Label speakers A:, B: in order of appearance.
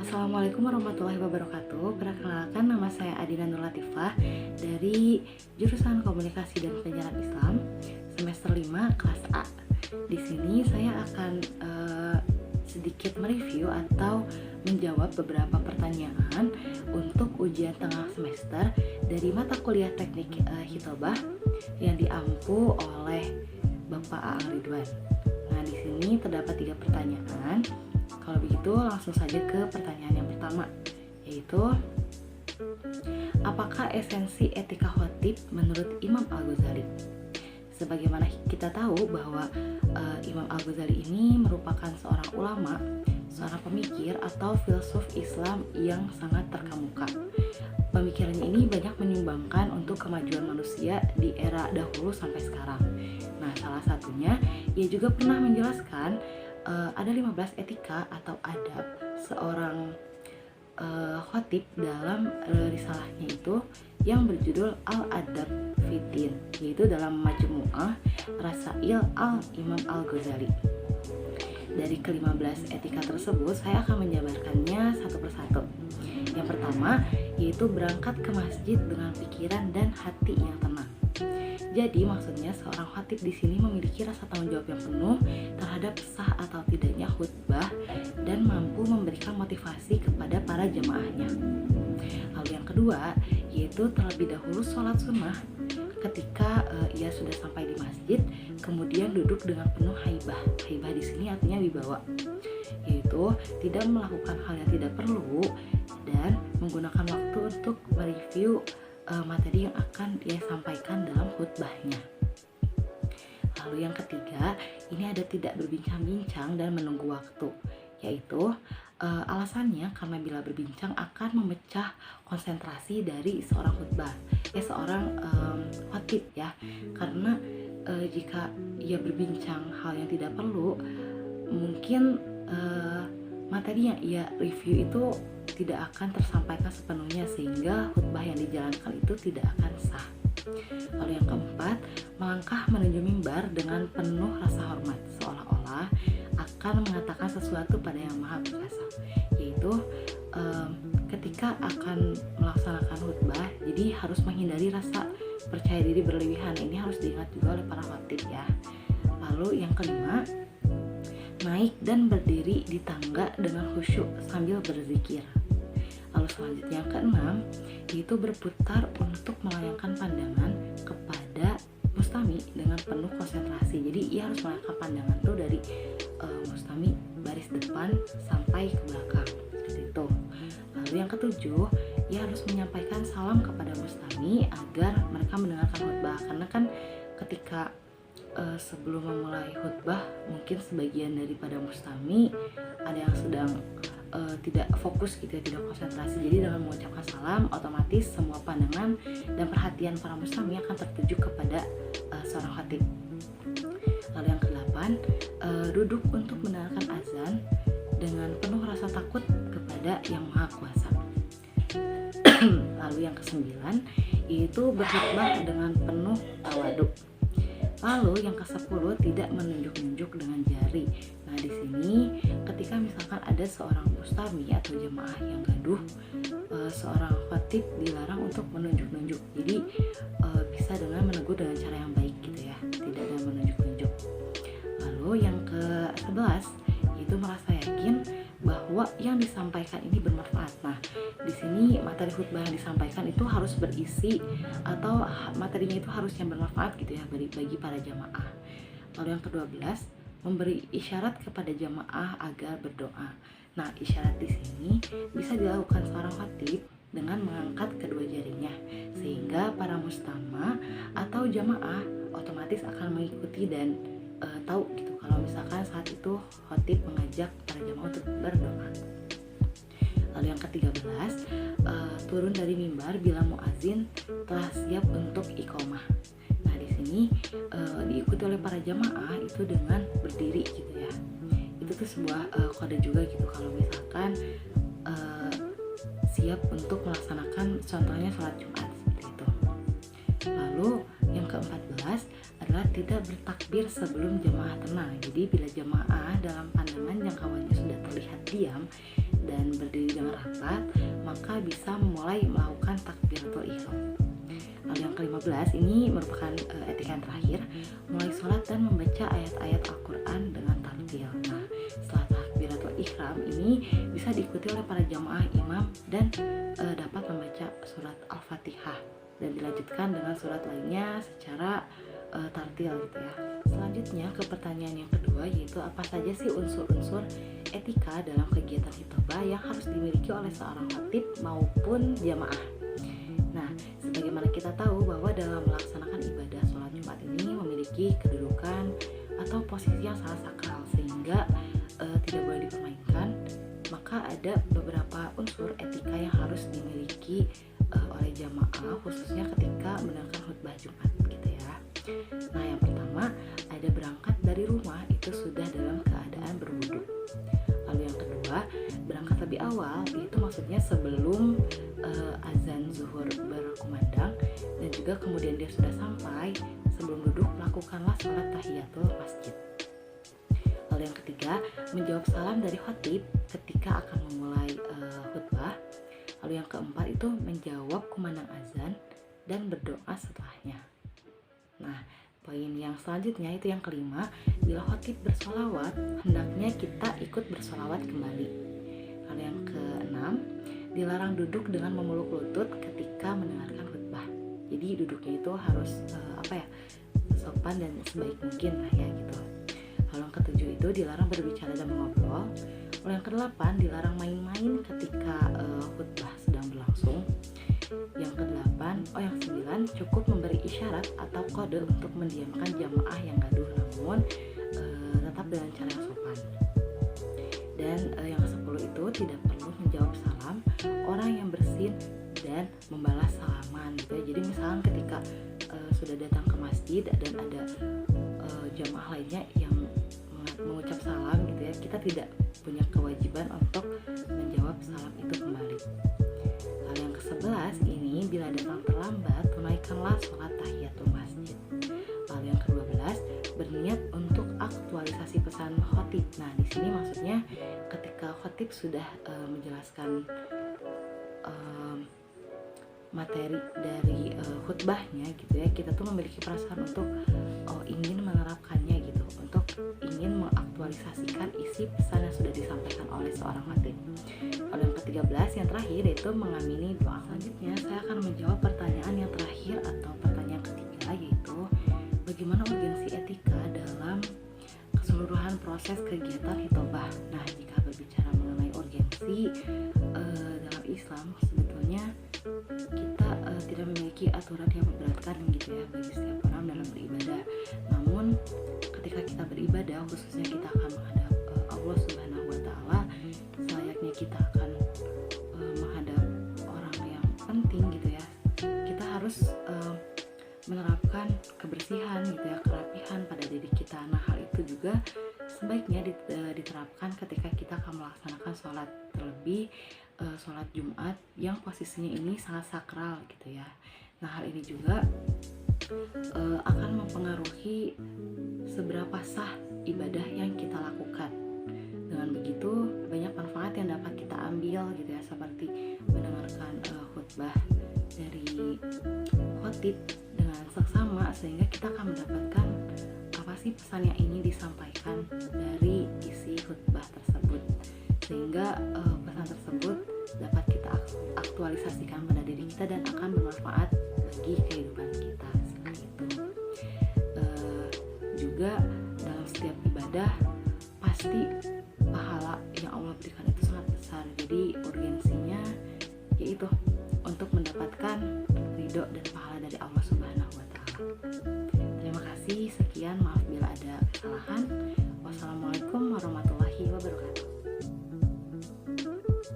A: Assalamualaikum warahmatullahi wabarakatuh. Perkenalkan, nama saya Adina Nur Latifah dari jurusan Komunikasi dan Penyiaran Islam semester 5 kelas A. Di sini saya akan sedikit mereview atau menjawab beberapa pertanyaan untuk ujian tengah semester dari mata kuliah Teknik Hitobah yang diampu oleh Bapak Aang Ridwan. Nah, di sini terdapat 3 pertanyaan. Kalau begitu langsung saja ke pertanyaan yang pertama, yaitu apakah esensi etika khotib menurut Imam Al-Ghazali? Sebagaimana kita tahu bahwa Imam Al-Ghazali ini merupakan seorang ulama, seorang pemikir atau filsuf Islam yang sangat terkemuka. Pemikirannya ini banyak menyumbangkan untuk kemajuan manusia di era dahulu sampai sekarang. Nah, salah satunya ia juga pernah menjelaskan ada 15 etika atau adab seorang khotib dalam risalahnya itu yang berjudul Al-Adab Fiddin, yaitu dalam Majmu'ah Rasail Al-Imam Al-Ghazali. Dari ke-15 etika tersebut saya akan menjabarkannya satu persatu. Yang pertama yaitu berangkat ke masjid dengan pikiran dan hati yang tenang. Jadi maksudnya seorang khatib di sini memiliki rasa tanggung jawab yang penuh terhadap sah atau tidaknya khutbah dan mampu memberikan motivasi kepada para jemaahnya. Lalu yang kedua yaitu terlebih dahulu sholat sunnah. Ketika ia sudah sampai di masjid, kemudian duduk dengan penuh haibah. Haibah di sini artinya wibawa, yaitu tidak melakukan hal yang tidak perlu dan menggunakan waktu untuk mereview materi yang akan dia sampaikan dalam khutbahnya. Lalu yang ketiga, ini ada tidak berbincang-bincang dan menunggu waktu, yaitu alasannya karena bila berbincang akan memecah konsentrasi dari seorang khutbah, seorang khatib ya. Karena jika ia berbincang hal yang tidak perlu, mungkin materi yang ia review itu tidak akan tersampaikan sepenuhnya sehingga khutbah yang dijalankan itu tidak akan sah. Lalu yang keempat, melangkah menuju mimbar dengan penuh rasa hormat, seolah-olah akan mengatakan sesuatu pada Yang Maha Perkasa, yaitu ketika akan melaksanakan khutbah, jadi harus menghindari rasa percaya diri berlebihan. Ini harus diingat juga oleh para khatib ya. Lalu yang kelima, naik dan berdiri di tangga dengan khusyuk sambil berzikir. Lalu selanjutnya yang keenam, yaitu berputar untuk melayangkan pandangan kepada mustami dengan penuh konsentrasi. Jadi ia harus melayangkan pandangan tuh dari mustami baris depan sampai ke belakang, seperti itu. Lalu yang ketujuh, ia harus menyampaikan salam kepada mustami agar mereka mendengarkan khutbah. Karena kan ketika sebelum memulai khutbah, mungkin sebagian daripada mustami ada yang sedang tidak fokus gitu ya, tidak konsentrasi. Jadi dengan mengucapkan salam, otomatis semua pandangan dan perhatian para mustami akan tertuju kepada seorang khatib. Lalu yang ke-8, duduk untuk mendengarkan azan dengan penuh rasa takut kepada Yang Maha Kuasa. Lalu yang ke-9, yaitu berkhutbah dengan penuh tawadu. Lalu yang ke-10, tidak menunjuk-nunjuk dengan jari. Nah, di sini ketika misalkan ada seorang mustami atau jemaah yang gaduh, seorang khatib dilarang untuk menunjuk-nunjuk. Jadi bisa dengan menegur dengan cara yang baik gitu ya, tidak dengan menunjuk-nunjuk. Lalu yang ke-11, yaitu merasa yakin bahwa yang disampaikan ini bermanfaat. Nah, di sini materi khutbah yang disampaikan itu harus berisi atau materinya itu harus yang bermanfaat gitu ya bagi para jamaah. Lalu yang ke-12, memberi isyarat kepada jamaah agar berdoa. Nah, isyarat di sini bisa dilakukan seorang khatib dengan mengangkat kedua jarinya sehingga para mustama atau jamaah otomatis akan mengikuti dan tahu gitu kalau misalkan saat itu khatib mengajak para jamaah untuk berdoa. Lalu yang ke-13, turun dari mimbar bila muazin telah siap untuk iqomah. Nah, di sini diikuti oleh para jamaah itu dengan berdiri gitu ya. Itu tuh sebuah kode juga gitu kalau misalkan siap untuk melaksanakan contohnya sholat Jumat seperti itu. Lalu yang ke-14 adalah tidak bertakbir sebelum jamaah tenang. Jadi bila jamaah dalam pandangan jangkauannya sudah terlihat diam dan berdiri dengan rapat, maka bisa mulai melakukan takbiratul ihram. Lalu yang ke-15 ini merupakan etika yang terakhir, mulai sholat dan membaca ayat-ayat Al-Quran dengan tartil. Nah, setelah takbiratul ihram ini bisa diikuti oleh para jamaah imam dan dapat membaca surat Al-Fatihah dan dilanjutkan dengan surat lainnya secara tartil gitu ya. Selanjutnya ke pertanyaan yang kedua, yaitu apa saja sih unsur-unsur etika dalam kegiatan hitobah yang harus dimiliki oleh seorang khatib maupun jamaah. Nah, sebagaimana kita tahu bahwa dalam melaksanakan ibadah sholat Jumat ini memiliki kedudukan atau posisi yang sangat sakral sehingga tidak boleh dipermainkan, maka ada beberapa unsur etika yang harus dimiliki oleh jamaah khususnya ketika mendengarkan khutbah Jumat gitu ya. Nah, yang pertama ada berangkat dari rumah itu sudah dalam keadaan berwudu. Lalu yang kedua, berangkat lebih awal, itu maksudnya sebelum azan zuhur berkumandang, dan juga kemudian dia sudah sampai, sebelum duduk lakukanlah sholat tahiyatul masjid. Lalu yang ketiga, menjawab salam dari khatib ketika akan memulai khutbah. Lalu yang keempat itu menjawab kumandang azan dan berdoa setelahnya. Nah, poin yang selanjutnya itu yang kelima, bila khatib bersolawat, hendaknya kita ikut bersolawat kembali. Lalu yang keenam, dilarang duduk dengan memeluk lutut ketika mendengarkan khutbah. Jadi duduknya itu harus sopan dan sebaik mungkin lah ya gitu. Lalu yang ketujuh itu dilarang berbicara dan mengobrol. Lalu yang kedelapan, dilarang main-main ketika khutbah sedang berlangsung. Yang yang sembilan, cukup memberi isyarat atau kode untuk mendiamkan jamaah yang gaduh, namun tetap dengan cara yang sopan. Dan yang ke-10 itu tidak perlu menjawab salam orang yang bersin dan membalas salaman gitu ya. Jadi misalkan ketika sudah datang ke masjid dan ada jamaah lainnya yang mengucap salam gitu ya, kita tidak punya kewajiban untuk menjawab salam itu kembali. Lalu yang ke-11 ini, bila datang terlambat, tunaikanlah sholat tahiyatul masjid. Lalu yang ke-12, berniat untuk aktualisasi pesan khatib. Nah, di sini maksudnya ketika khatib sudah menjelaskan materi dari khutbahnya gitu ya, kita tuh memiliki perasaan untuk ingin menerapkannya gitu, untuk ingin mengaktualisasikan isi pesan yang sudah disampaikan oleh seorang khatib. Lalu yang ke-13 yang terakhir yaitu mengamini doa. Selanjutnya saya akan menjawab pertanyaan yang terakhir atau pertanyaan ketiga, yaitu bagaimana urgensi etika dalam keseluruhan proses kegiatan hitobah. Nah, jika berbicara mengenai urgensi dalam Islam, sebetulnya kita tidak memiliki aturan yang memberatkan gitu ya bagi setiap orang dalam beribadah. Namun ketika kita beribadah, khususnya kita akan menghadap Allah Subhanahu wa Ta'ala, selayaknya kita akan menghadap orang yang penting gitu ya, kita harus menerapkan kebersihan gitu ya, kerapihan pada diri kita. Nah, hal itu juga sebaiknya diterapkan ketika kita akan melaksanakan sholat, terlebih sholat Jumat yang posisinya ini sangat sakral gitu ya. Nah, hal ini juga akan mempengaruhi seberapa sah ibadah yang kita lakukan. Dengan begitu banyak manfaat yang dapat kita ambil gitu ya, seperti mendengarkan khutbah dari khatib dengan seksama, sehingga kita akan mendapatkan apa sih pesan yang ingin disampaikan dari isi khutbah tersebut, sehingga pesan tersebut dapat kita aktualisasikan pada diri kita dan akan bermanfaat bagi kehidupan kita seperti itu. Juga dalam setiap ibadah pasti pahala yang Allah berikan itu sangat besar. Jadi urgensinya yaitu untuk mendapatkan ridho dan pahala dari Allah Subhanahu wa Ta'ala. Terima kasih, sekian, maaf